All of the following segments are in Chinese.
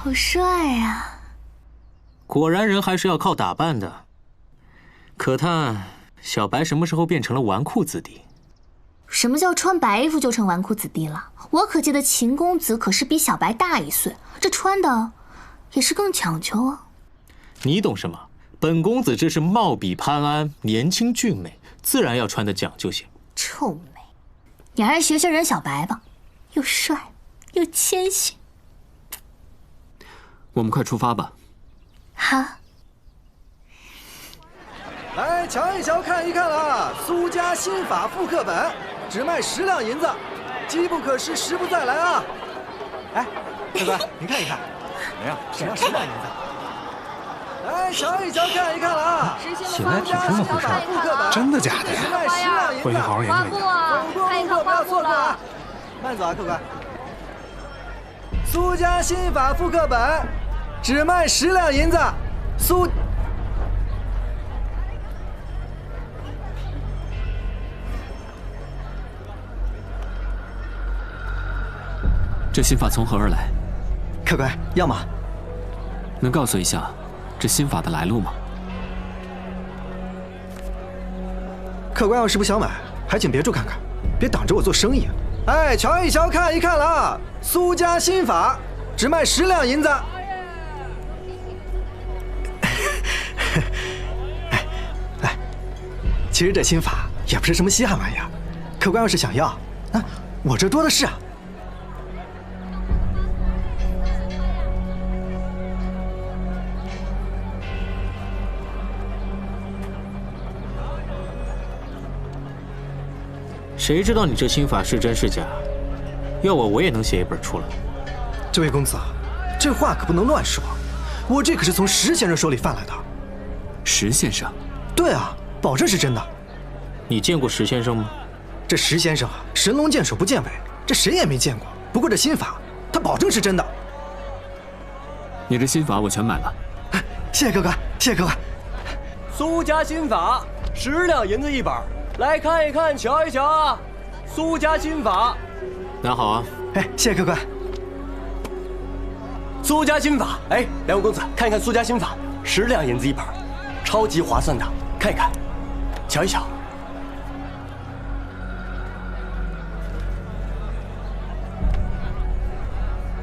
好帅啊！果然人还是要靠打扮的。可叹小白什么时候变成了纨绔子弟？什么叫穿白衣服就成纨绔子弟了？我可记得秦公子可是比小白大1岁，这穿的也是更讲究啊。你懂什么？本公子这是貌比潘安，年轻俊美，自然要穿得讲究些。臭美，你还是学学人小白吧，又帅又谦逊。我们快出发吧。好。来瞧一瞧，看一看啦！苏家新法复刻本，只卖10两银子，机不可失，时不再来啊！哎，客官，您看一看，怎么样？只要10两银子。来瞧一瞧，看一看啦！写的挺这么回事儿，真的假的呀？回去好好研究一下。走过路过不要错过啊！慢走啊，客官。苏家新法复刻本，只卖10两银子，苏。这新法从何而来？客官，要吗？能告诉一下这新法的来路吗？客官要是不想买，还请别处看看，别挡着我做生意啊！哎，瞧一瞧，看一看啦！苏家新法只卖10两银子。哎，其实这新法也不是什么稀罕玩意儿，客官要是想要，啊，我这多的是啊。谁知道你这新法是真是假？要我也能写一本出来。这位公子，这话可不能乱说，我这可是从石先生手里翻来的。石先生？对啊，保证是真的。你见过石先生吗？这石先生啊，神龙见首不见尾，这谁也没见过。不过这新法，他保证是真的。你这新法我全买了。谢谢客官，谢谢客官。苏家新法10两银子一本。来看一看，瞧一瞧啊！苏家新法，拿好啊！哎，谢谢客官。苏家新法，哎，两位公子看一看苏家新法，10两银子一本，超级划算的，看一看，瞧一瞧。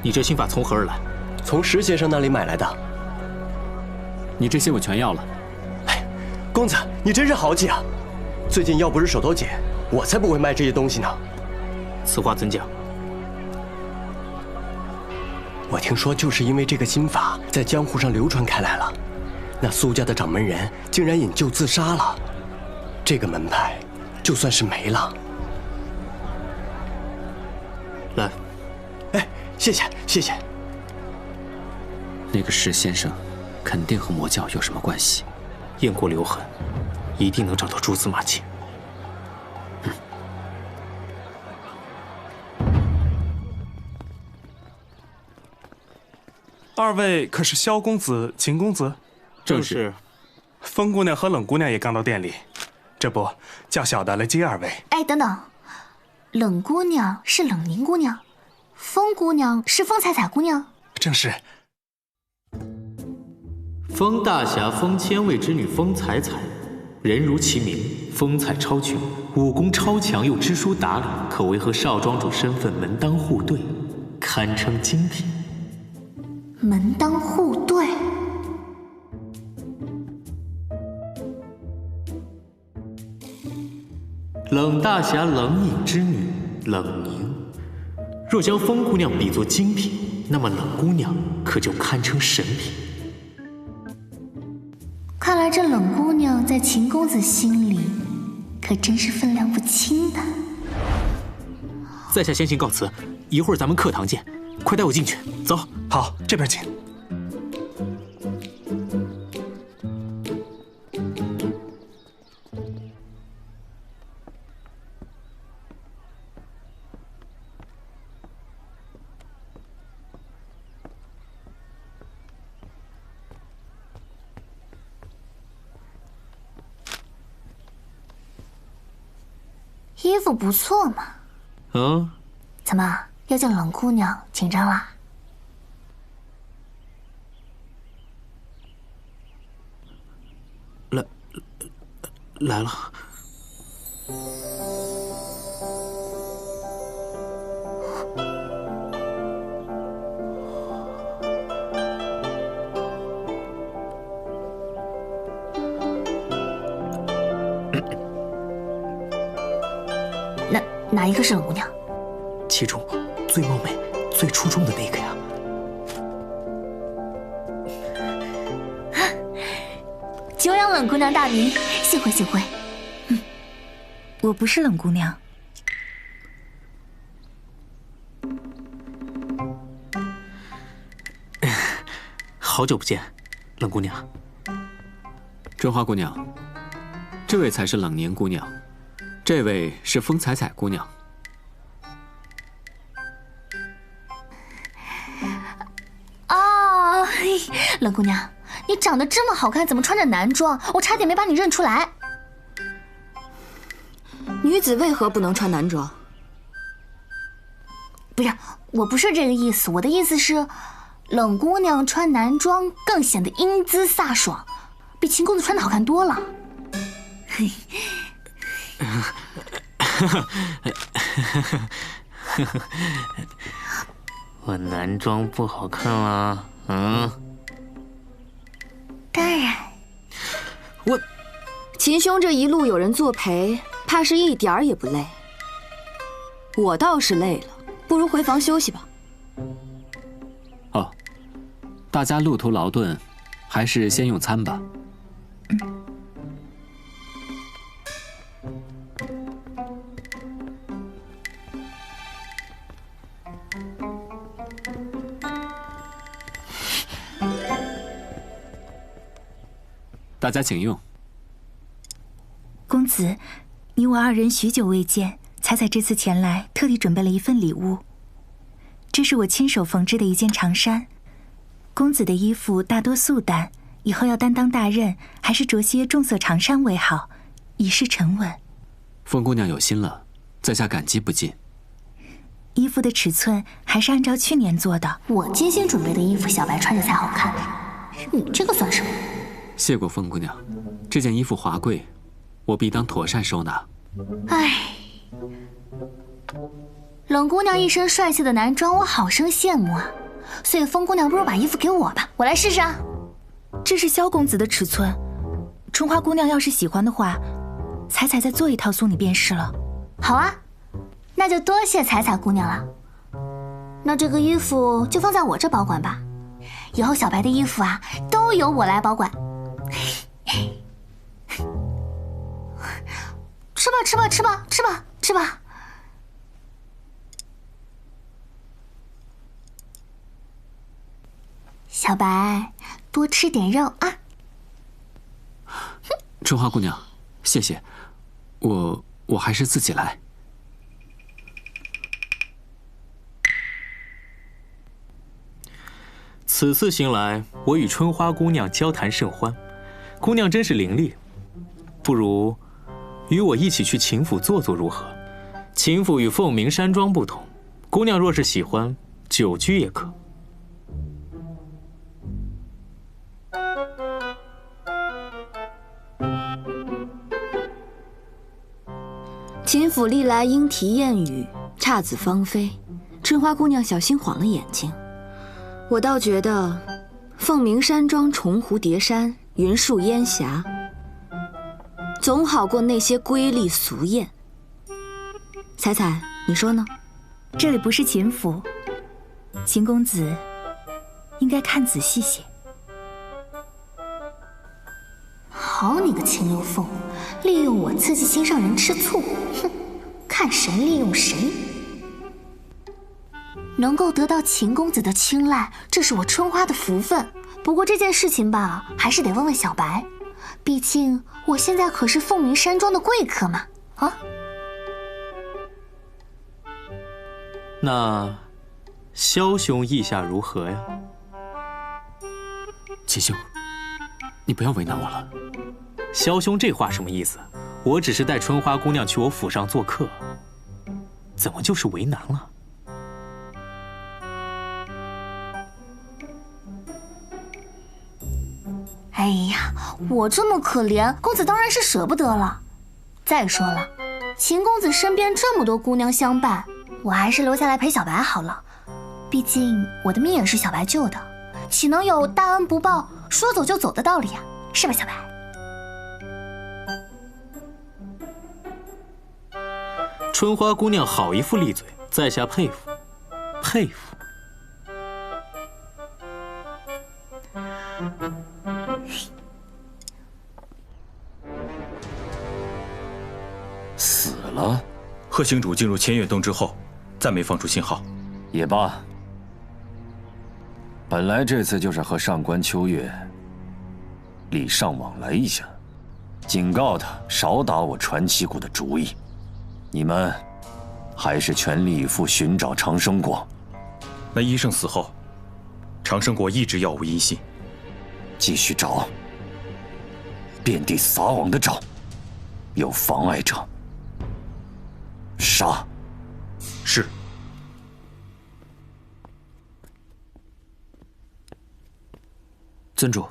你这新法从何而来？从石先生那里买来的。你这些我全要了。哎，公子，你真是豪气啊！最近要不是手头紧，我才不会卖这些东西呢。此话怎讲？我听说，就是因为这个新法在江湖上流传开来了，那苏家的掌门人竟然引咎自杀了，这个门派就算是没了。来，哎，谢谢谢谢。那个石先生，肯定和魔教有什么关系，雁过留痕。一定能找到蛛丝马迹。二位可是萧公子、秦公子？正是。风姑娘和冷姑娘也刚到店里，这不叫小的来接二位。哎，等等，冷姑娘是冷凝姑娘，风姑娘是风彩彩姑娘。正是。风大侠风千位之女风彩彩。人如其名，风采超群，武功超强，又知书达理，可谓和少庄主身份门当户对，堪称精品。门当户对？冷大侠冷饮之女冷凝，若将风姑娘比作精品，那么冷姑娘可就堪称神品。看来这冷姑娘在秦公子心里可真是分量不轻的。在下先行告辞，一会儿咱们课堂见，快带我进去。走。好，这边请。衣服不错嘛。嗯，怎么要见冷姑娘紧张啦？来了。哪一个是冷姑娘？其中最貌美、最出众的那个呀。久仰冷姑娘大名，幸会幸会。我不是冷姑娘。好久不见，冷姑娘。春花姑娘，这位才是冷年姑娘，这位是风采采姑娘。啊，冷姑娘，你长得这么好看，怎么穿着男装？我差点没把你认出来。女子为何不能穿男装？不是，我不是这个意思，我的意思是，冷姑娘穿男装更显得英姿飒爽，比秦公子穿的好看多了。我男装不好看啦？当然。我，秦兄这一路有人作陪，怕是一点儿也不累。我倒是累了，不如回房休息吧。哦，大家路途劳顿，还是先用餐吧。大家请用。公子，你我二人许久未见，采采这次前来，特地准备了一份礼物。这是我亲手缝制的一件长衫。公子的衣服大多素淡，以后要担当大任，还是着些重色长衫为好，以示沉稳。凤姑娘有心了，在下感激不尽。衣服的尺寸还是按照去年做的。我精心准备的衣服，小白穿着才好看。你这个算什么？谢过凤姑娘，这件衣服华贵，我必当妥善收纳。唉，冷姑娘一身帅气的男装，我好生羡慕啊。所以风姑娘不如把衣服给我吧，我来试试啊。这是萧公子的尺寸，春花姑娘要是喜欢的话，采采再做一套送你便是了。好啊，那就多谢采采姑娘了。那这个衣服就放在我这保管吧，以后小白的衣服啊都由我来保管。吃吧吃吧吃吧吃吧吃吧。小白，多吃点肉啊！春花姑娘，谢谢，我还是自己来。此次行来，我与春花姑娘交谈甚欢，姑娘真是伶俐，不如与我一起去秦府坐坐如何？秦府与凤鸣山庄不同，姑娘若是喜欢，久居也可。秦府历来莺啼燕语，姹紫芳菲，春花姑娘小心晃了眼睛。我倒觉得，凤鸣山庄重湖叠山，云树烟霞，总好过那些瑰丽俗艳。采采，你说呢？这里不是秦府，秦公子应该看仔细些。好你个秦流凤，利用我刺激心上人吃醋，哼，看谁利用谁。能够得到秦公子的青睐，这是我春花的福分。不过这件事情吧，还是得问问小白，毕竟我现在可是凤鸣山庄的贵客嘛。啊？那萧兄意下如何呀？秦兄，你不要为难我了。萧兄这话什么意思？我只是带春花姑娘去我府上做客，怎么就是为难了？哎呀，我这么可怜，公子当然是舍不得了。再说了，秦公子身边这么多姑娘相伴，我还是留下来陪小白好了。毕竟我的命也是小白救的，岂能有大恩不报、说走就走的道理啊？是吧，小白？春花姑娘好一副利嘴，在下佩服，佩服。死了。贺星主进入千月洞之后，再没放出信号。也罢，本来这次就是和上官秋月礼尚往来一下，警告他少打我传奇谷的主意。你们还是全力以赴寻找长生果。那医圣死后，长生果一直杳无音信。继续找，遍地撒网的找，有妨碍者杀。是。尊主，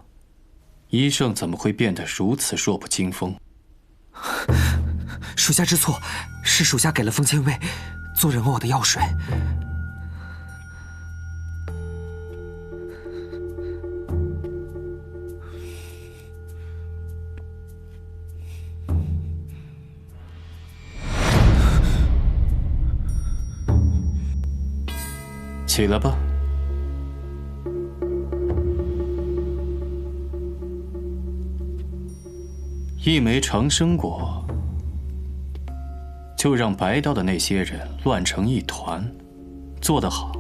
医圣怎么会变得如此弱不禁风？属下知错，是属下给了风千卫做人偶的药水。起来吧。一枚长生果，就让白道的那些人乱成一团，做得好。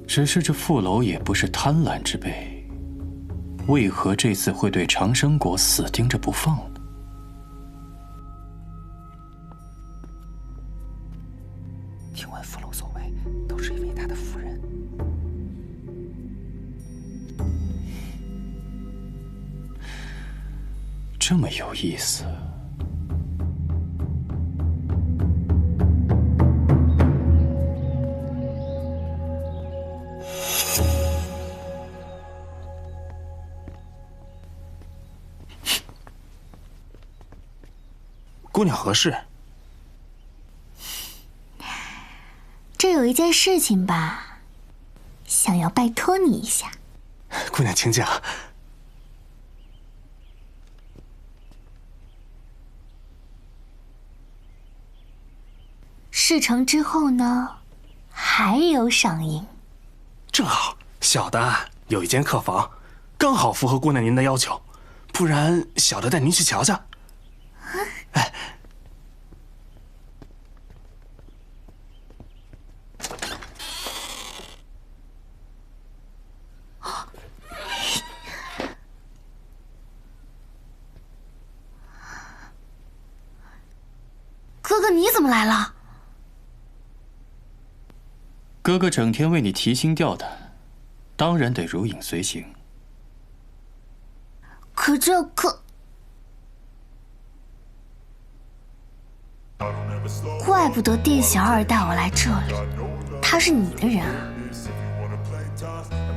只是这傅楼也不是贪婪之辈，为何这次会对长生果死盯着不放呢？听闻傅楼所为都是因为他的夫人。这么有意思。姑娘何事？这有一件事情吧，想要拜托你一下。姑娘请讲。事成之后呢，还有赏银。正好，小的有一间客房，刚好符合姑娘您的要求，不然小的带您去瞧瞧。哎，哥哥，你怎么来了？哥哥整天为你提心吊胆，当然得如影随形。可怪不得店小二带我来这里，他是你的人啊。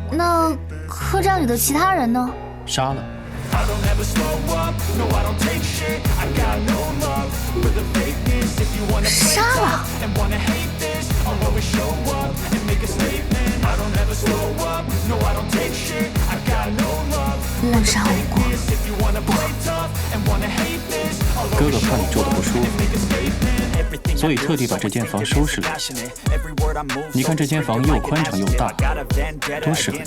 那客栈里的其他人呢？杀了。杀了？滥杀无辜，不好。哥哥怕你住得不舒服，所以特地把这间房收拾了一下。你看这间房又宽敞又大，多适合你。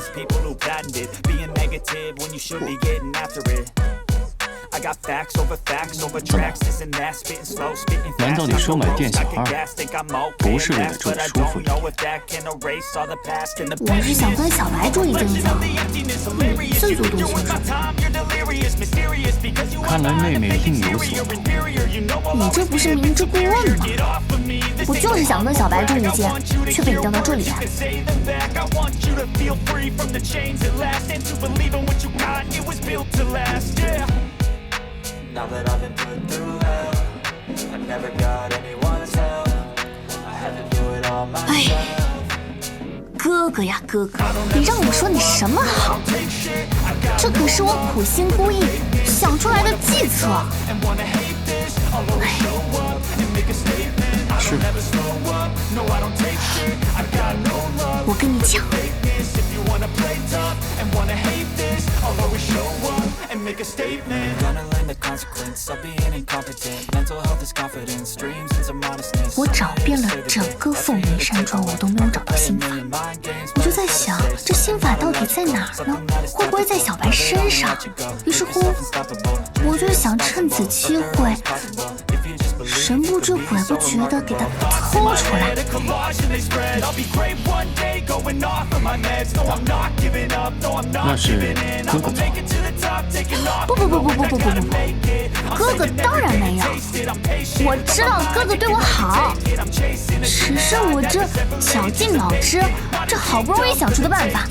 怎么？难道你收买店小二，不是为了住得舒服一点？我是想跟小白住一间房，你自作多情是吧？看来妹妹另有所图。你这不是明知故问吗？我就是想跟小白住一间，却被你调到这里来。哎，哥哥呀哥哥，你让我说你什么好？这可是我苦心孤诣想出来的计策。是。我跟你讲。我找遍了整个凤鸣山庄，我都没有找到心法。我就在想，这心法到底在哪儿呢？会不会在小白身上？于是乎，我就想趁此机会，神不知鬼不觉的给他偷出来。那是哥哥做。不，哥哥当然没有。我知道哥哥对我好，只是我这绞尽脑汁，这好不容易想出的办法，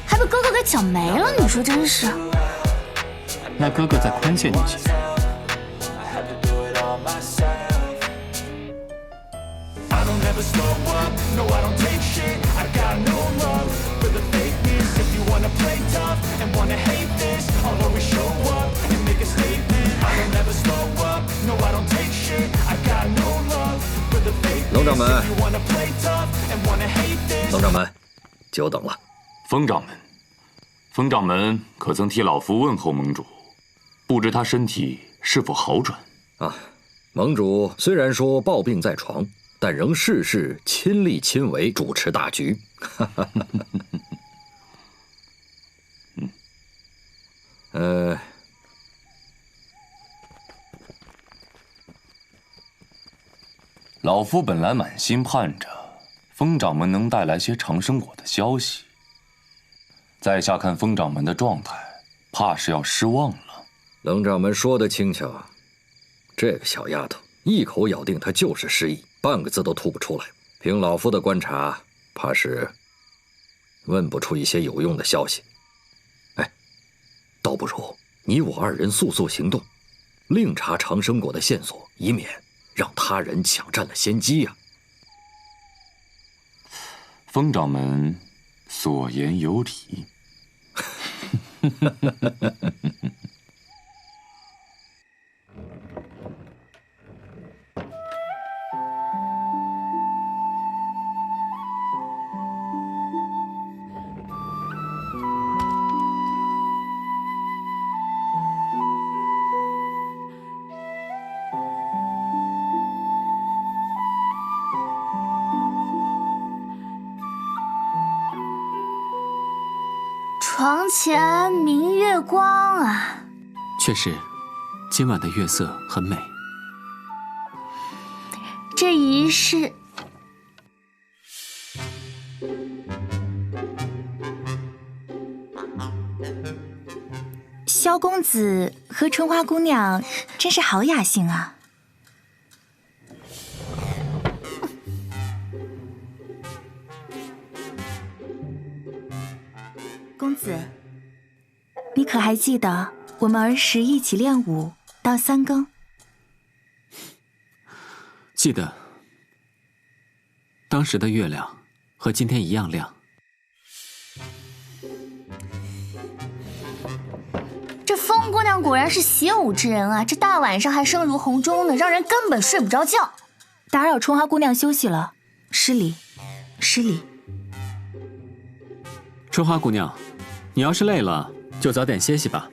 还被哥哥给搅没了。你说真是？那哥哥再宽限你些。龙掌门，龙掌门，久等了。风掌门，风掌门可曾替老夫问候盟主？不知他身体是否好转？啊，盟主虽然说抱病在床，但仍事事亲力亲为，主持大局。老夫本来满心盼着风掌门能带来些长生果的消息，在下看风掌门的状态，怕是要失望了。冷掌门说的轻巧，这个小丫头一口咬定她就是失忆，半个字都吐不出来。凭老夫的观察，怕是问不出一些有用的消息。哎，倒不如你我二人速速行动，另查长生果的线索，以免让他人抢占了先机呀。风掌门所言有理。床前明月光啊！确实，今晚的月色很美。这一世，萧公子和春花姑娘真是好雅兴啊！公子，你可还记得我们儿时一起练武到3更？记得。当时的月亮和今天一样亮。这风姑娘果然是习武之人啊！这大晚上还声如洪钟的，让人根本睡不着觉。打扰春花姑娘休息了，失礼，失礼。春花姑娘，你要是累了，就早点歇息吧。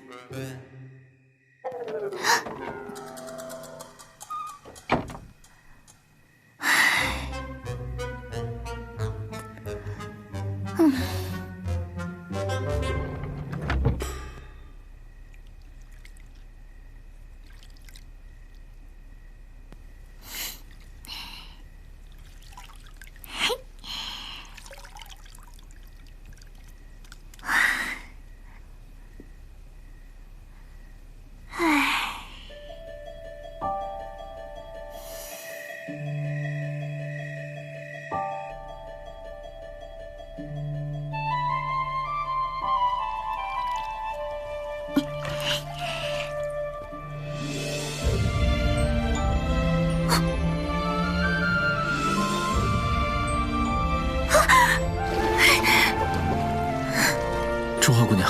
春花姑娘，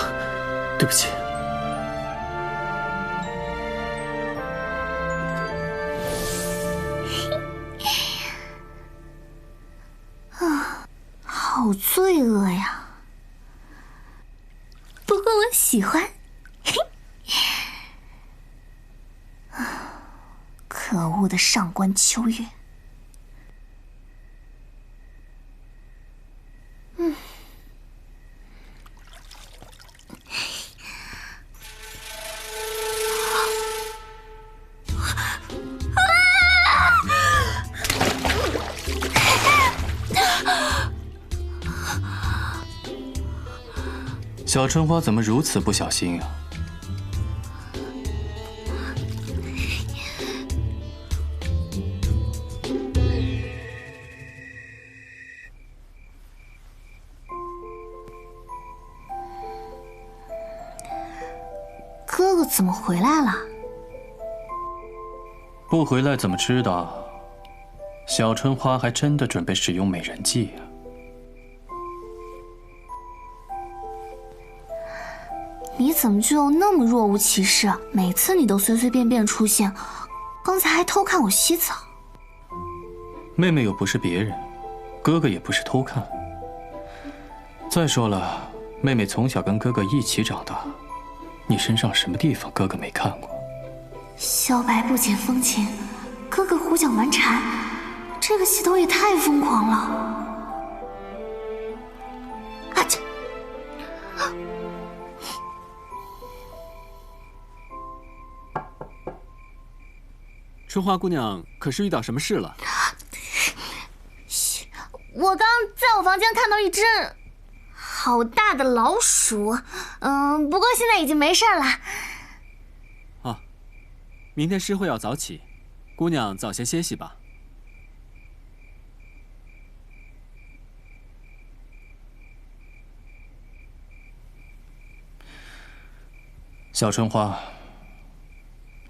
对不起。好罪恶呀！不过我喜欢。可恶的上官秋月。小春花怎么如此不小心啊？哥哥怎么回来了？不回来怎么知道？小春花还真的准备使用美人计啊！你怎么就那么若无其事？每次你都随随便便出现，刚才还偷看我洗澡。妹妹又不是别人，哥哥也不是偷看。再说了，妹妹从小跟哥哥一起长大，你身上什么地方哥哥没看过？小白不解风情，哥哥胡搅蛮缠，这个洗头也太疯狂了！啊这！春花姑娘可是遇到什么事了？我刚在我房间看到一只好大的老鼠，不过现在已经没事了。啊，明天诗会要早起，姑娘早些歇息吧。小春花，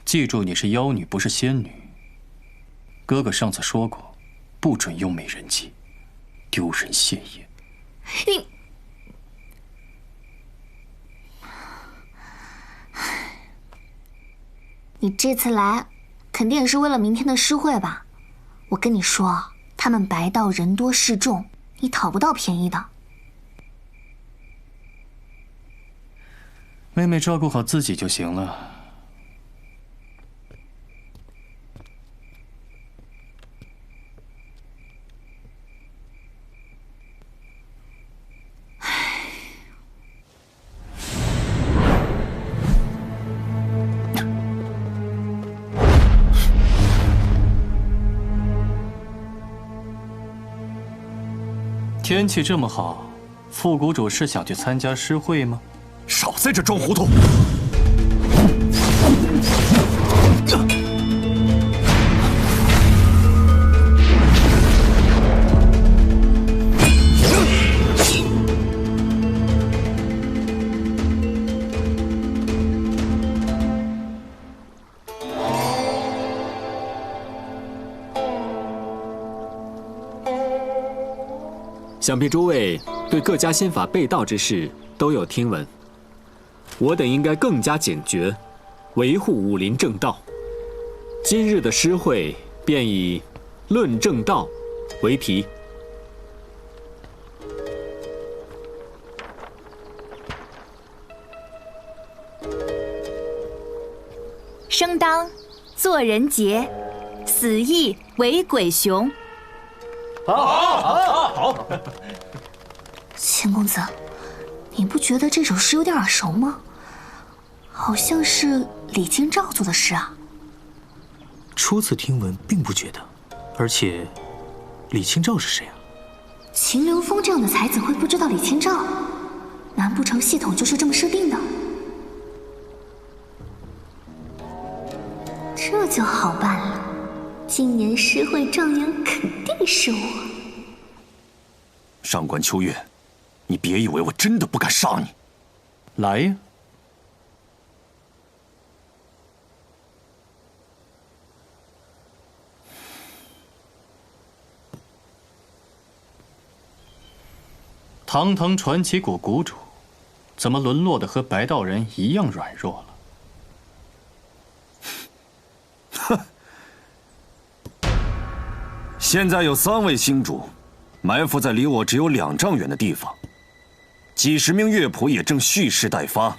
记住你是妖女，不是仙女。哥哥上次说过，不准用美人计，丢人现眼。你这次来，肯定也是为了明天的诗会吧？我跟你说，他们白道人多势众，你讨不到便宜的。妹妹照顾好自己就行了。天气这么好，副谷主是想去参加诗会吗？少在这装糊涂！想必诸位对各家仙法被盗之事都有听闻，我等应该更加警觉，维护武林正道。今日的诗会便以“论正道”为题。生当作人杰，死亦为鬼雄。好。秦公子，你不觉得这首诗有点耳熟吗？好像是李清照做的诗啊。初次听闻并不觉得，而且，李清照是谁啊？秦流风这样的才子会不知道李清照？难不成系统就是这么设定的？这就好办了，今年诗会状元肯定是我。上官秋月，你别以为我真的不敢杀你。来呀！堂堂传奇谷谷主，怎么沦落的和白道人一样软弱了？哼！现在有3位星主，埋伏在离我只有2丈远的地方，几十名乐仆也正蓄势待发。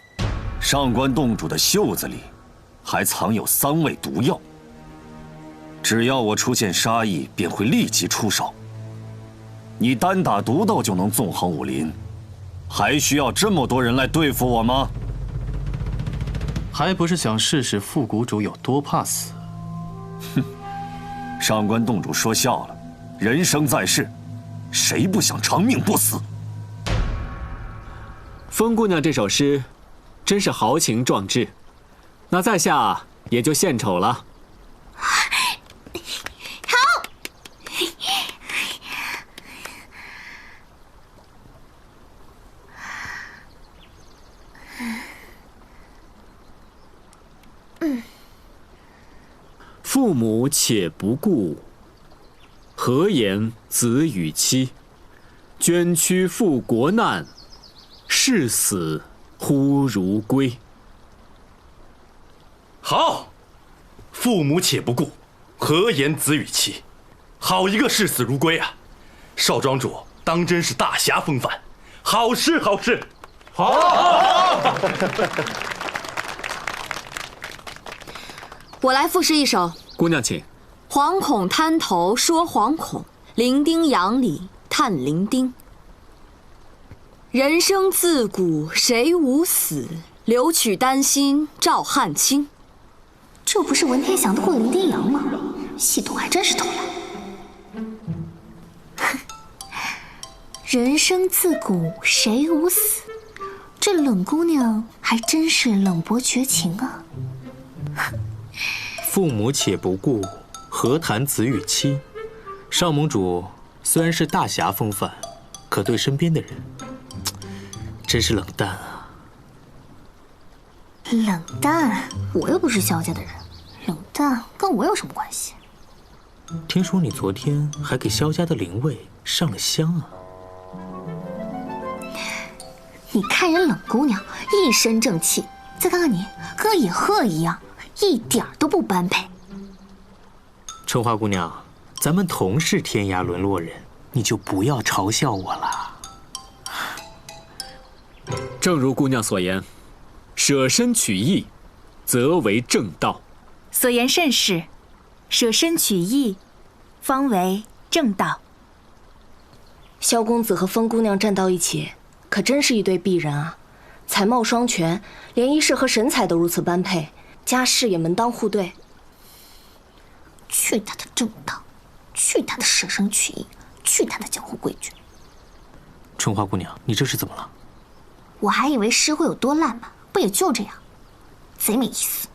上官洞主的袖子里还藏有3味毒药，只要我出现杀意，便会立即出手。你单打独斗就能纵横武林，还需要这么多人来对付我吗？还不是想试试副谷主有多怕死？哼，上官洞主说笑了，人生在世，谁不想长命不死？风姑娘这首诗，真是豪情壮志。那在下也就献丑了。父母且不顾，何言子与妻？捐躯赴国难，视死忽如归。好，父母且不顾，何言子与妻？好一个视死如归啊！少庄主当真是大侠风范，好诗好诗。好。我来赋诗一首。姑娘请。惶恐滩头说惶恐，伶仃洋里叹伶仃。人生自古谁无死，留取丹心照汗青。这不是文天祥的过伶仃洋吗？系统还真是偷懒。人生自古谁无死，这冷姑娘还真是冷薄绝情啊。父母且不顾，何谈子与妻？少盟主虽然是大侠风范，可对身边的人，真是冷淡啊。冷淡？我又不是萧家的人，冷淡跟我有什么关系？听说你昨天还给萧家的灵位上了香啊？你看人冷姑娘一身正气，再看看你，跟野鹤一样，一点都不般配。春花姑娘，咱们同是天涯沦落人，你就不要嘲笑我了。正如姑娘所言，舍身取义，则为正道。所言甚是，舍身取义，方为正道。萧公子和风姑娘站到一起，可真是一对璧人啊！才貌双全，连衣饰和神采都如此般配，家世也门当户对。去他的正道，去他的舍身取义，去他的江湖规矩！春花姑娘，你这是怎么了？我还以为诗会有多烂呢，不也就这样，贼没意思。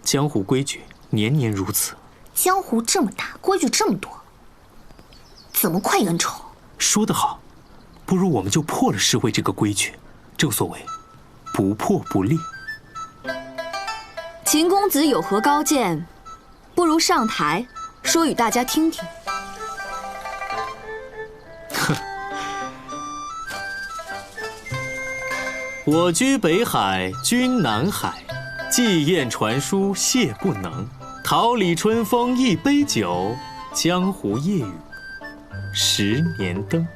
江湖规矩年年如此。江湖这么大，规矩这么多，怎么快恩仇？说得好，不如我们就破了诗会这个规矩。正所谓，不破不立。秦公子有何高见？不如上台说与大家听听。哼，我居北海，君南海，寄雁传书谢不能。桃李春风一杯酒，江湖夜雨10年灯。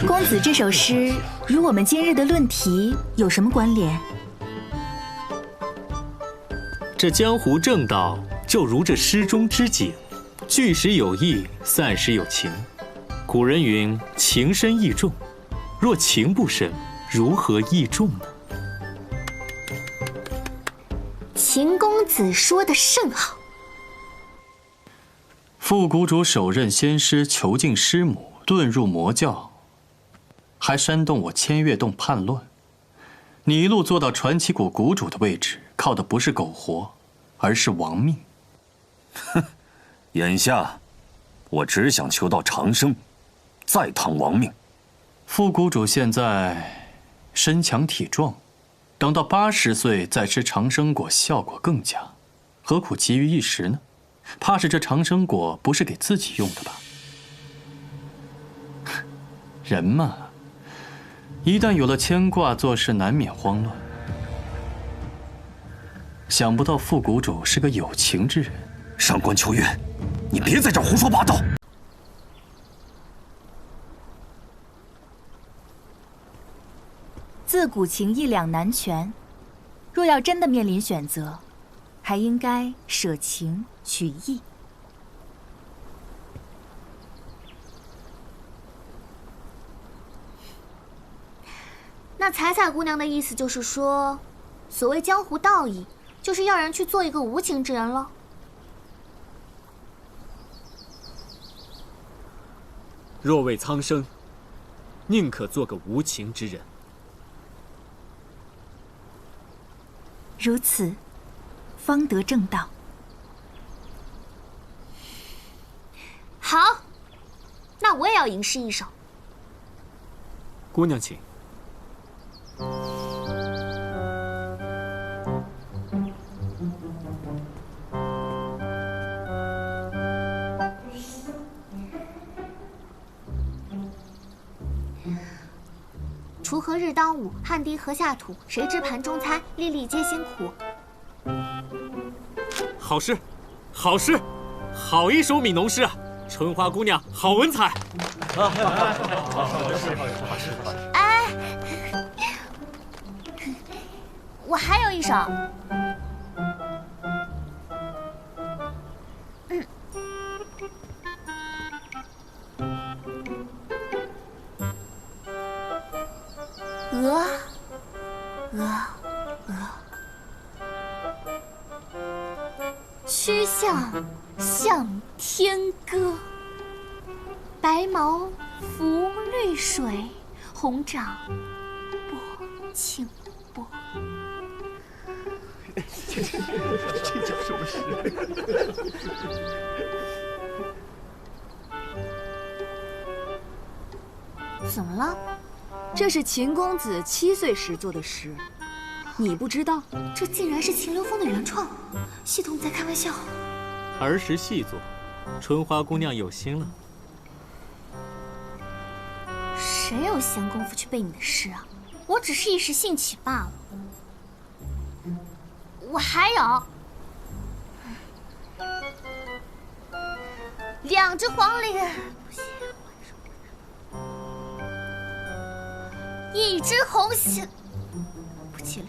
公子这首诗与我们今日的论题有什么关联？这江湖正道就如这诗中之景，聚时有意，散时有情。古人云：情深意重。若情不深，如何意重呢？秦公子说得甚好。副谷主手刃仙师，囚禁师母，遁入魔教，还煽动我千月洞叛乱。你一路做到传奇谷谷主的位置，靠的不是苟活，而是亡命。哼，眼下我只想求到长生，再趟亡命。副谷主现在身强体壮，等到80岁再吃长生果，效果更佳。何苦急于一时呢？怕是这长生果不是给自己用的吧？人嘛，一旦有了牵挂，做事难免慌乱。想不到副谷主是个有情之人。上官秋月，你别在这胡说八道！自古情义两难全，若要真的面临选择，还应该舍情取义。那彩彩姑娘的意思就是说，所谓江湖道义，就是要人去做一个无情之人了。若为苍生，宁可做个无情之人。如此，方得正道。好，那我也要吟诗一首。姑娘请。锄禾日当午，汗滴禾下土。谁知盘中餐，粒粒皆辛苦。好诗，好诗，好一首悯农诗啊！春花姑娘好文采。哎，我还有一首。曲项向天歌，白毛浮绿水，红掌拨清波。这叫什么诗？怎么了？这是秦公子7岁时做的诗，你不知道？这竟然是秦流风的原创。系统在开玩笑。儿时细作，春花姑娘有心了。谁有闲工夫去背你的诗啊？我只是一时兴起罢了。我还有两只黄鹂，一只红线，不吉利。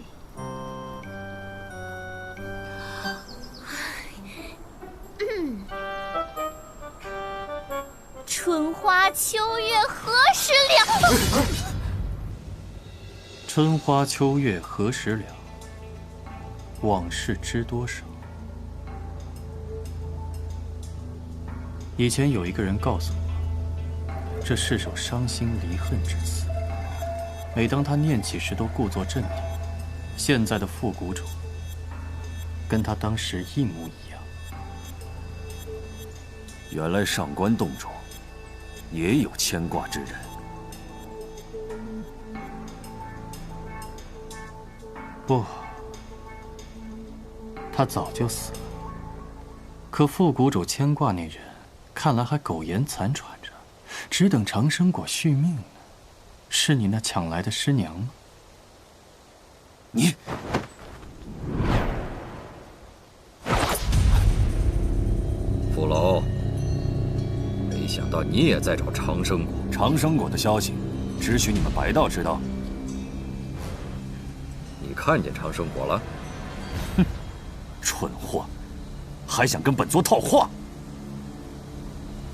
春花秋月何时了？春花秋月何时了？往事知多少？以前有一个人告诉我，这是首伤心离恨之词。每当他念起时，都故作镇定。现在的复古主，跟他当时一模一样。原来上官洞中也有牵挂之人。不，他早就死了。可复古主牵挂那人，看来还苟延残喘着，只等长生果续命呢。是你那抢来的师娘吗？你，傅楼，没想到你也在找长生果。长生果的消息，只许你们白道知道。你看见长生果了？哼，蠢货，还想跟本座套话？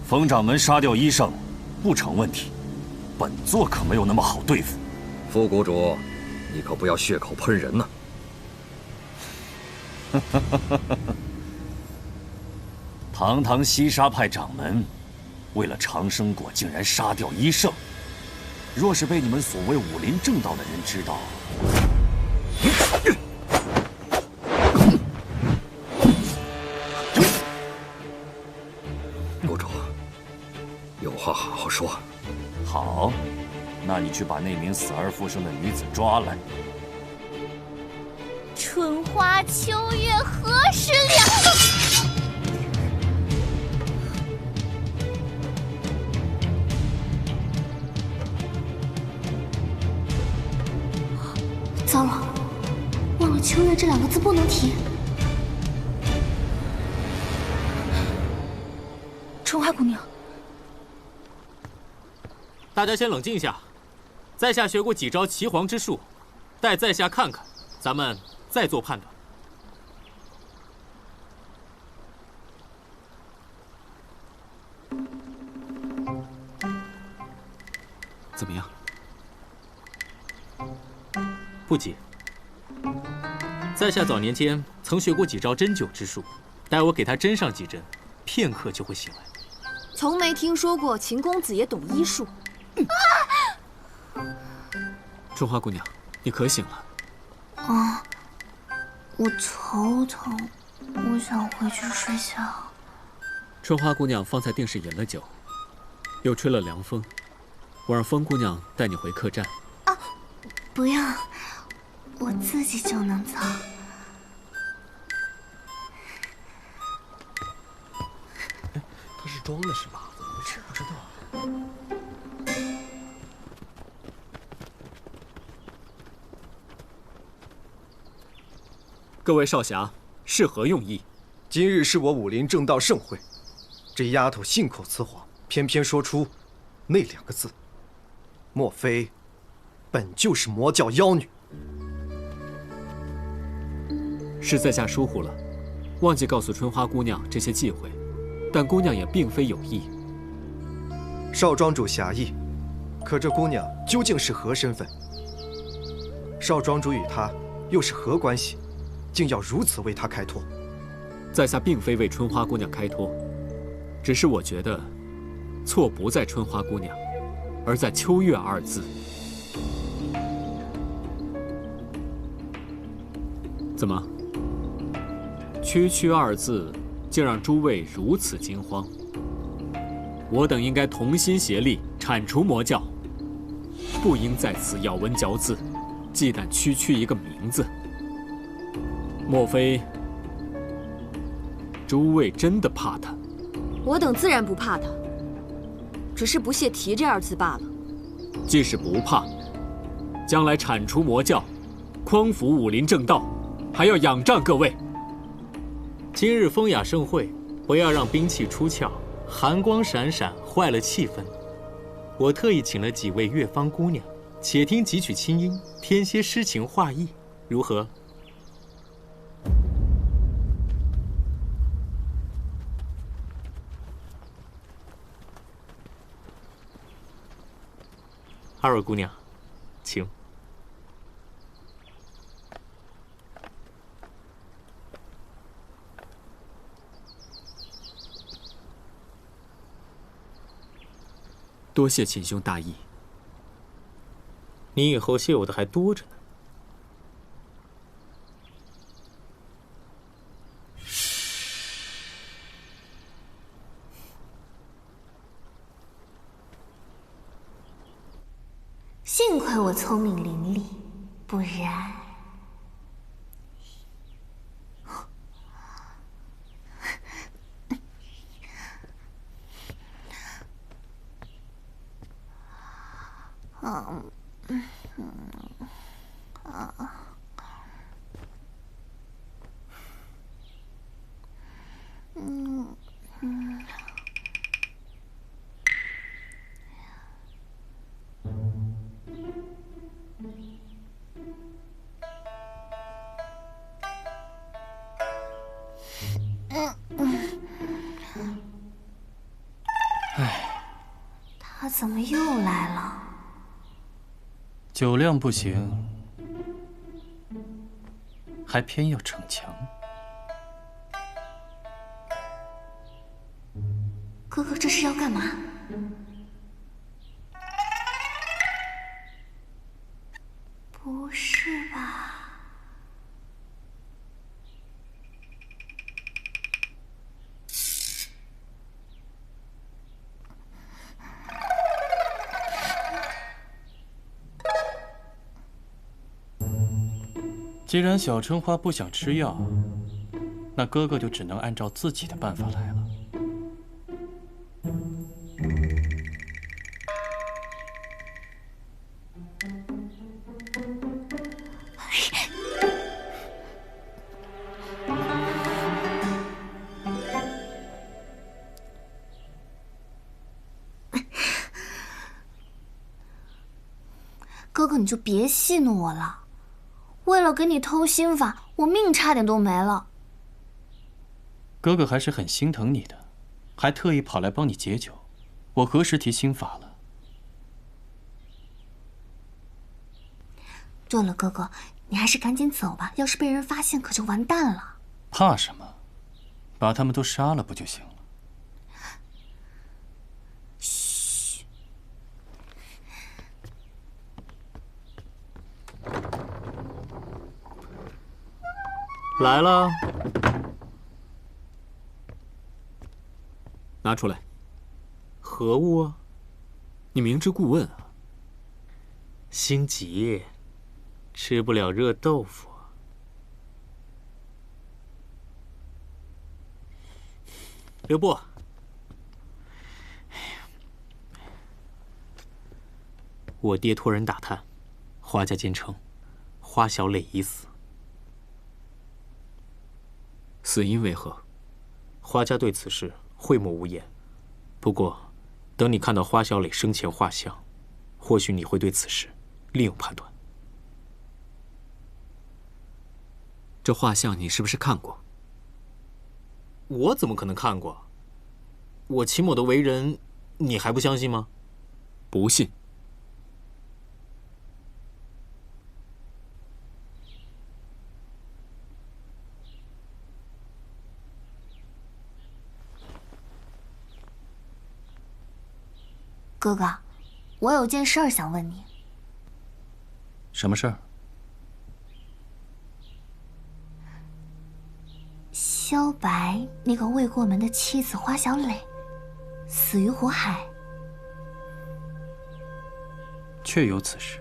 冯掌门杀掉医圣，不成问题。本座可没有那么好对付。副谷主，你可不要血口喷人呐！堂堂西沙派掌门，为了长生果竟然杀掉医圣。若是被你们所谓武林正道的人知道，谷主，有话好好说。好，那你去把那名死而复生的女子抓来。春花秋月何时了？糟了，忘了秋月这2个字不能提。花姑娘，大家先冷静一下，在下学过几招岐黄之术，待在下看看，咱们再做判断。怎么样？不急。在下早年间曾学过几招针灸之术，待我给他针上几针，片刻就会醒来。从没听说过秦公子也懂医术。春花姑娘，你可醒了？啊，我头疼，我想回去睡觉。春花姑娘方才定是饮了酒，又吹了凉风，我让风姑娘带你回客栈。啊，不要，我自己就能走。他是装的是吧？怎么回事？不知道。各位少侠，是何用意？今日是我武林正道盛会，这丫头信口雌黄，偏偏说出那2个字，莫非本就是魔教妖女？是在下疏忽了，忘记告诉春花姑娘这些忌讳，但姑娘也并非有意。少庄主侠义，可这姑娘究竟是何身份？少庄主与她又是何关系？竟要如此为她开脱？在下并非为春花姑娘开脱，只是我觉得错不在春花姑娘，而在秋月2字。怎么？区区2字，竟让诸位如此惊慌？我等应该同心协力铲除魔教，不应在此咬文嚼字，忌惮区区一个名字。莫非诸位真的怕他？我等自然不怕他，只是不屑提这2字罢了。即使不怕，将来铲除魔教，匡扶武林正道，还要仰仗各位。今日风雅盛会，不要让兵器出鞘，寒光闪闪，坏了气氛。我特意请了几位乐坊姑娘，且听几曲清音，添些诗情画意，如何？2位姑娘，请。多谢秦兄大义。你以后谢我的还多着呢。幸亏我聪明伶俐，不然……他怎么又来了？酒量不行，还偏要逞强。哥哥这是要干嘛？不是吧？既然小春花不想吃药，那哥哥就只能按照自己的办法来了。哥哥你就别戏弄我了。为了给你偷心法，我命差点都没了。哥哥还是很心疼你的，还特意跑来帮你解酒。我何时提心法了？对了，哥哥，你还是赶紧走吧，要是被人发现可就完蛋了。怕什么？把他们都杀了不就行了？嘘。来了，拿出来。何物啊？你明知故问啊？心急，吃不了热豆腐。留步。我爹托人打探，花家坚称，花小磊已死。死因为何？花家对此事讳莫无言。不过，等你看到花小磊生前画像，或许你会对此事另有判断。这画像你是不是看过？我怎么可能看过？我秦某的为人，你还不相信吗？不信。哥哥，我有件事儿想问你。什么事儿？萧白那个未过门的妻子花小磊，死于火海。确有此事。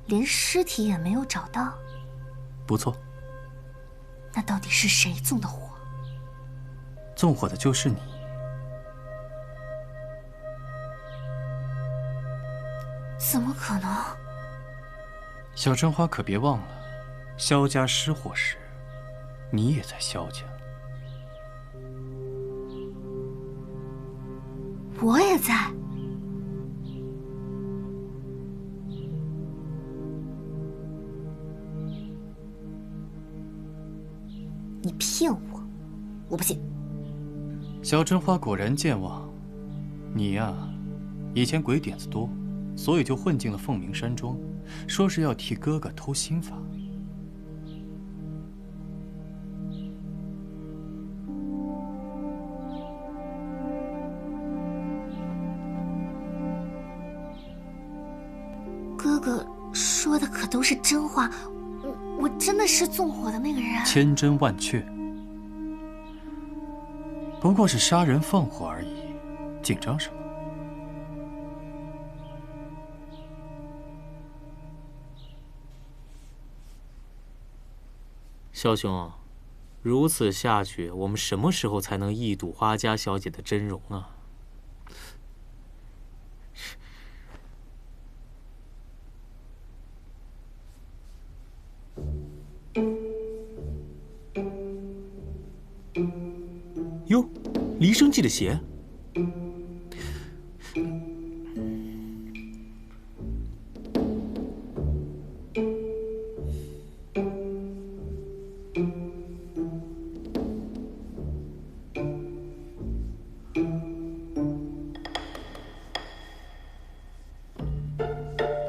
连尸体也没有找到。不错。那到底是谁纵的火？纵火的就是你。怎么可能？小真花可别忘了，萧家失火时，你也在萧家。我也在。你骗我，我不信。小真花果然健忘，你呀，以前鬼点子多。所以就混进了凤鸣山庄，说是要替哥哥偷心法。哥哥说的可都是真话，我真的是纵火的那个人。千真万确，不过是杀人放火而已，紧张什么？萧兄，如此下去，我们什么时候才能一睹花家小姐的真容啊？哟，离生记的鞋。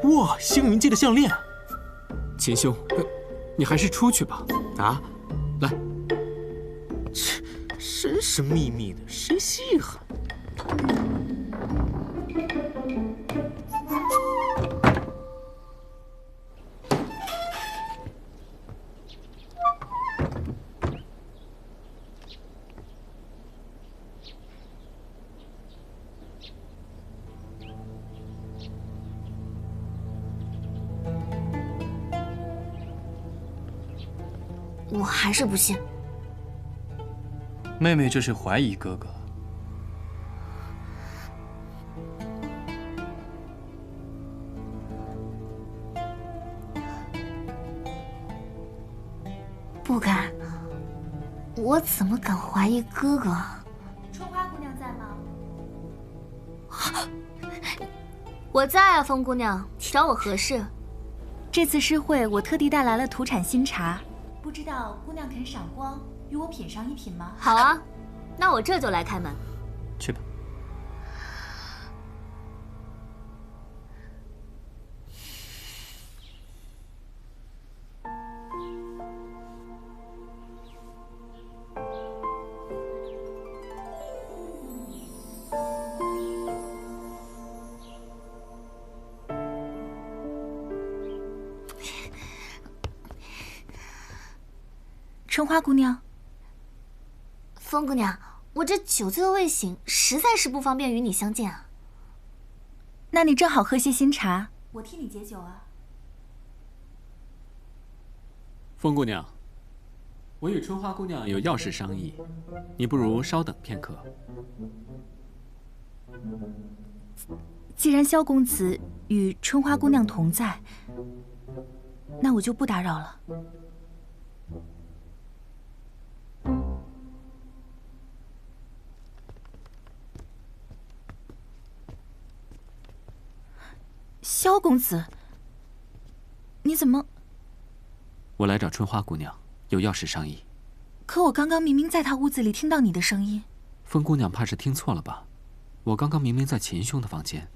哇，星云记的项链。秦兄，你还是出去吧。啊，来。这神神秘秘的，谁稀罕？我还是不信。妹妹这是怀疑哥哥。不敢，我怎么敢怀疑哥哥？春花姑娘在吗？我在啊，风姑娘，找我何事？这次诗会，我特地带来了土产新茶，不知道姑娘肯赏光，与我品上一品吗？好啊，那我这就来开门。去吧。春花姑娘，风姑娘，我这酒醉未醒，实在是不方便与你相见啊。那你正好喝些新茶，我替你解酒啊。风姑娘，我与春花姑娘有要事商议，你不如稍等片刻。既然萧公子与春花姑娘同在，那我就不打扰了。萧公子，你怎么？我来找春花姑娘，有要事商议。可我刚刚明明在她屋子里听到你的声音。风姑娘怕是听错了吧？我刚刚明明在秦兄的房间。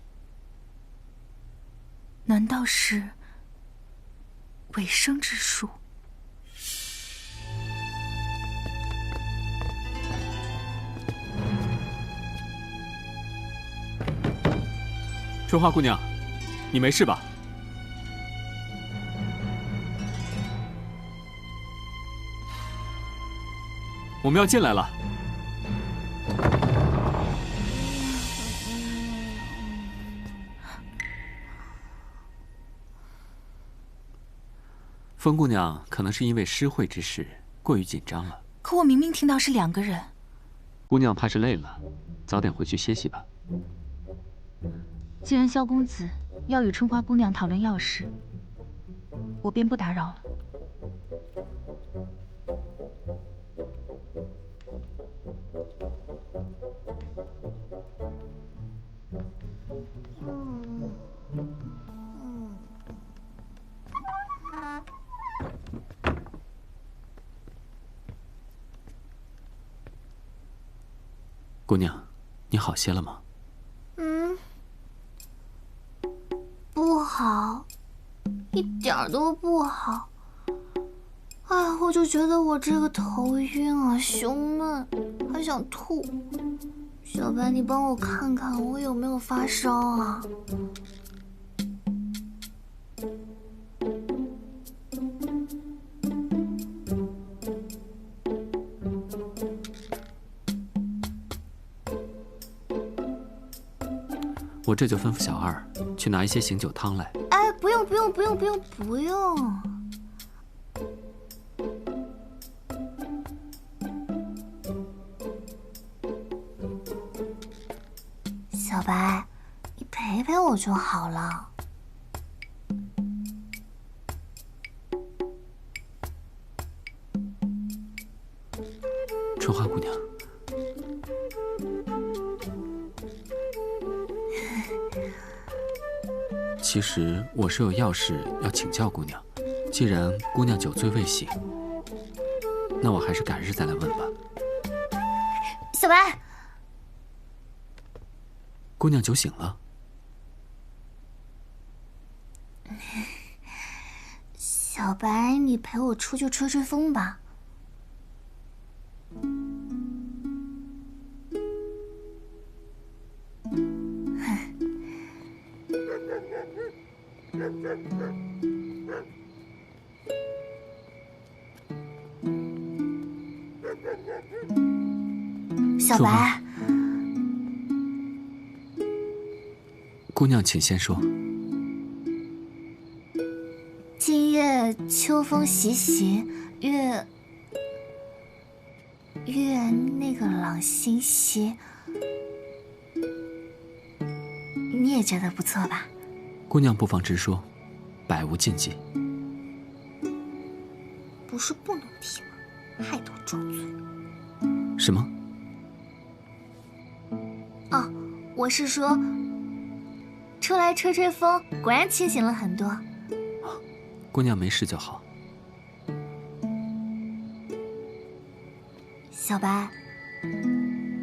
难道是尾生之术？春花姑娘，你没事吧？我们要进来了。风姑娘可能是因为诗会之事过于紧张了。可我明明听到是2个人。姑娘怕是累了，早点回去歇息吧。既然萧公子要与春花姑娘讨论要事，我便不打扰了。姑娘，你好些了吗？不好，一点儿都不好。哎，我就觉得我这个头晕啊，胸闷，还想吐。小白，你帮我看看我有没有发烧啊？我这就吩咐小二去拿一些醒酒汤来。哎，不用。小白，你陪陪我就好了。春花姑娘，其实我是有要事要请教姑娘。既然姑娘酒醉未醒，那我还是改日再来问吧。小白，姑娘酒醒了。小白，你陪我出去吹吹风吧。小白，姑娘，请先说。今夜秋风习习，月那个朗星稀，你也觉得不错吧？姑娘不妨直说，百无禁忌。不是不能提吗？还多装醉。什么？哦，我是说，出来吹吹风，果然清醒了很多。姑娘没事就好。小白，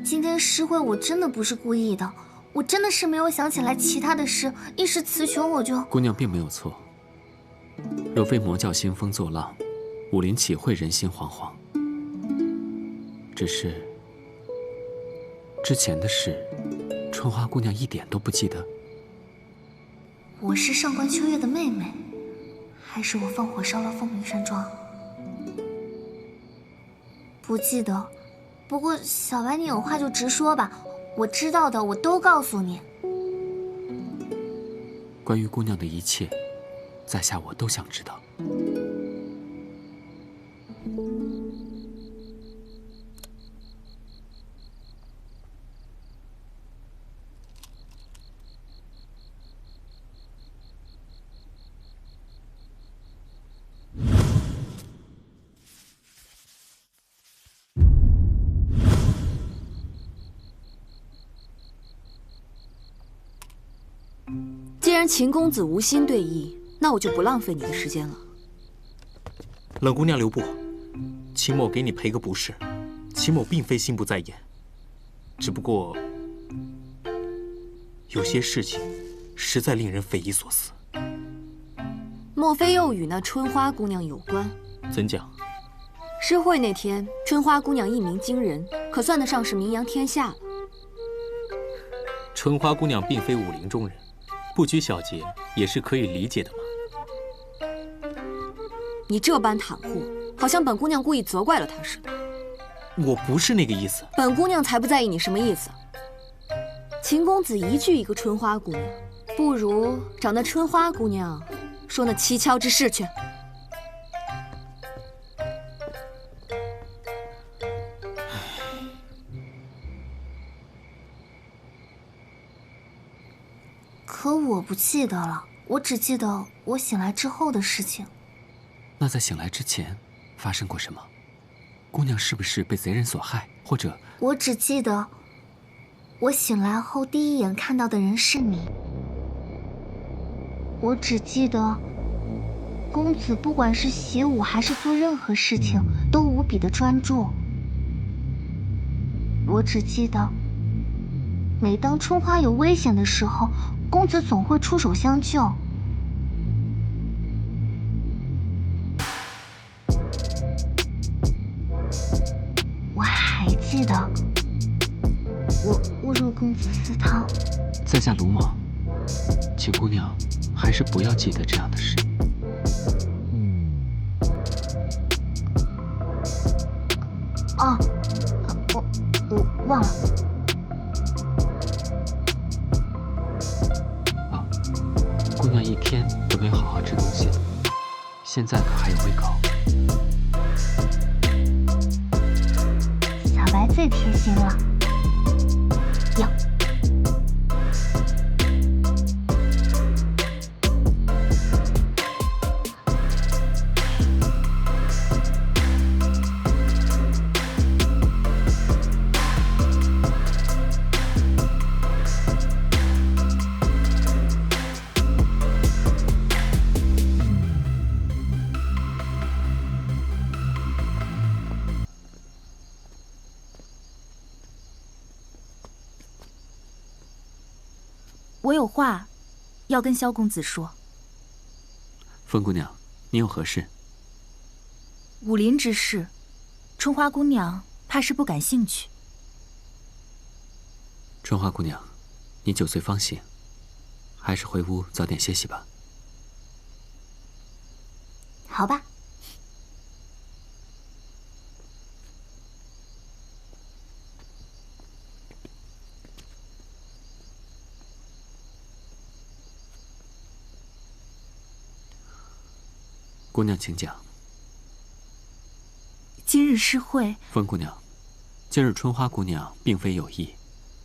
今天诗会我真的不是故意的，我真的是没有想起来其他的诗，一时词穷我就……姑娘并没有错。若非魔教兴风作浪，武林岂会人心惶惶？只是之前的事，春花姑娘一点都不记得。我是上官秋月的妹妹，还是我放火烧了凤鸣山庄？不记得。不过小白，你有话就直说吧，我知道的我都告诉你。关于姑娘的一切，在下我都想知道。既然秦公子无心对弈，那我就不浪费你的时间了。冷姑娘留步，秦某给你赔个不是。秦某并非心不在焉，只不过有些事情实在令人匪夷所思。莫非又与那春花姑娘有关？怎讲？诗会那天，春花姑娘一鸣惊人，可算得上是名扬天下了。春花姑娘并非武林中人，不拘小节也是可以理解的嘛。你这般袒护，好像本姑娘故意责怪了她似的。我不是那个意思。本姑娘才不在意你什么意思。秦公子一句一个春花姑娘，不如找那春花姑娘说那蹊跷之事去。可我不记得了，我只记得我醒来之后的事情。那在醒来之前发生过什么？姑娘是不是被贼人所害，或者……我只记得我醒来后第一眼看到的人是你。我只记得公子不管是习武还是做任何事情都无比的专注。我只记得每当春花有危险的时候，公子总会出手相救。我还记得我误入公子私堂，在下鲁莽，请姑娘还是不要记得这样的事。哦，我忘了。姑娘一天都没有好好吃东西了，现在可还有胃口？小白最贴心了。有。我有话要跟萧公子说。风姑娘，你有何事？武林之事，春花姑娘怕是不感兴趣。春花姑娘，你9岁方醒，还是回屋早点歇息吧。好吧。姑娘，请讲。今日诗会，风姑娘，今日春花姑娘并非有意，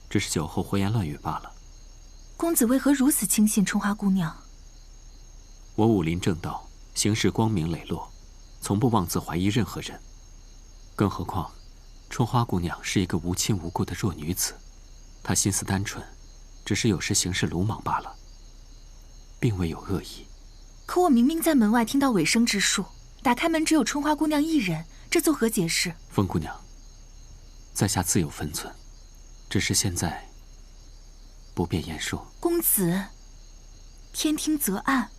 只是酒后胡言乱语罢了。公子为何如此轻信春花姑娘？我武林正道，行事光明磊落，从不妄自怀疑任何人。更何况，春花姑娘是一个无亲无故的弱女子，她心思单纯，只是有时行事鲁莽罢了。并未有恶意。可我明明在门外听到尾声之术，打开门只有春花姑娘一人，这作何解释？风姑娘，在下自有分寸，只是现在不便言说。公子，天听则暗。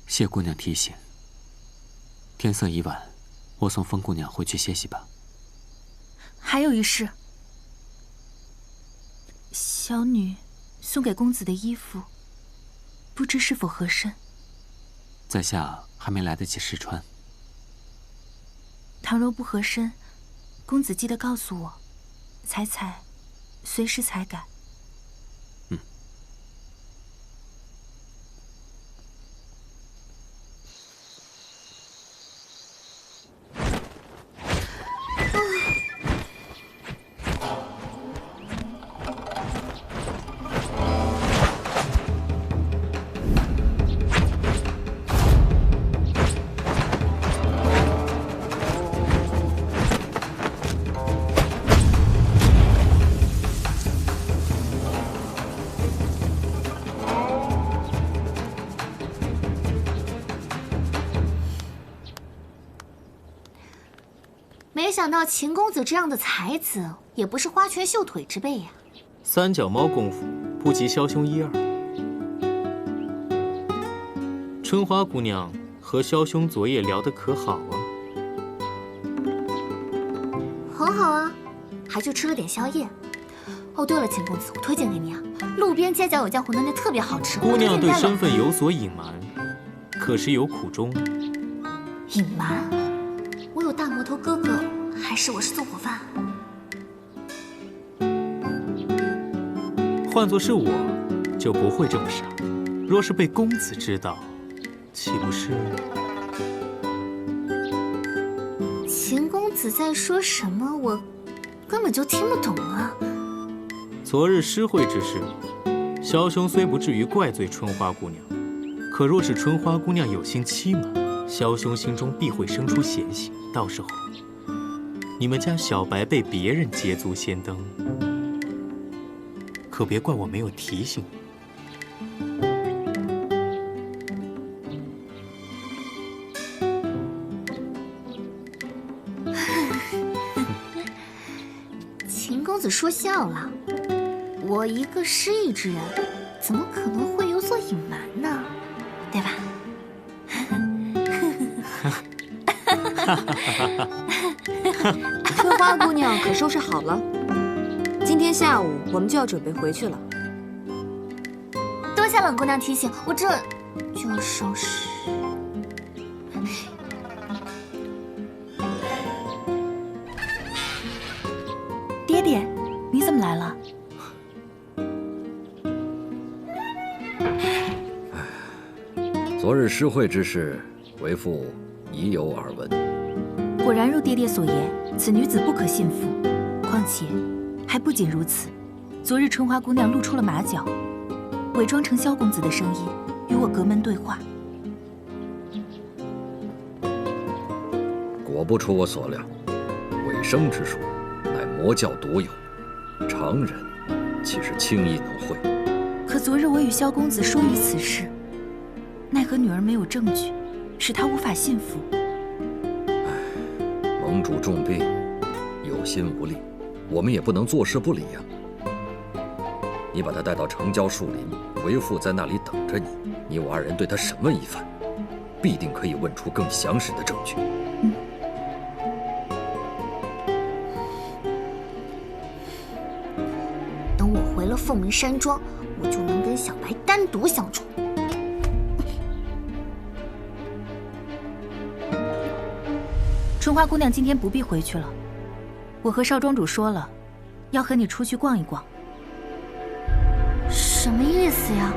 谢姑娘提醒。天色已晚，我送风姑娘回去歇息吧。还有一事，小女送给公子的衣服，不知是否合身。在下还没来得及试穿。倘若不合身，公子记得告诉我，彩彩随时裁改。没想到秦公子这样的才子，也不是花拳绣腿之辈呀。三脚猫功夫不及枭兄一二。春花姑娘和枭兄昨夜聊得可好啊？很好啊，还去吃了点宵夜。哦，对了，秦公子，我推荐给你啊，路边街角有家馄饨店特别好吃。姑娘对身份有所隐瞒，可是有苦衷。隐瞒？我有大魔头哥哥，还是我是纵火犯？换作是我，就不会这么傻。若是被公子知道，岂不是？秦公子在说什么？我根本就听不懂啊！昨日诗会之事，枭兄虽不至于怪罪春花姑娘，可若是春花姑娘有心欺瞒，枭兄心中必会生出嫌隙。到时候，你们家小白被别人捷足先登，可别怪我没有提醒你。秦公子说笑了，我一个失忆之人，怎么可能会有所隐瞒呢？对吧？春花姑娘可收拾好了，今天下午我们就要准备回去了。多谢冷姑娘提醒，我这就收拾。爹爹，你怎么来了？昨日诗会之事，为父已有耳闻。果然如爹爹所言，此女子不可信服。况且，还不仅如此，昨日春花姑娘露出了马脚，伪装成萧公子的声音，与我隔门对话。果不出我所料，伪声之术乃魔教独有，常人岂是轻易能会？可昨日我与萧公子说于此事，奈何女儿没有证据，使她无法信服。盟主重病，有心无力，我们也不能坐视不理呀。你把他带到城郊树林，为父在那里等着你。你我二人对他审问一番，必定可以问出更详实的证据。等我回了凤鸣山庄，我就能跟小白单独相处。春花姑娘今天不必回去了，我和少庄主说了，要和你出去逛一逛。什么意思呀？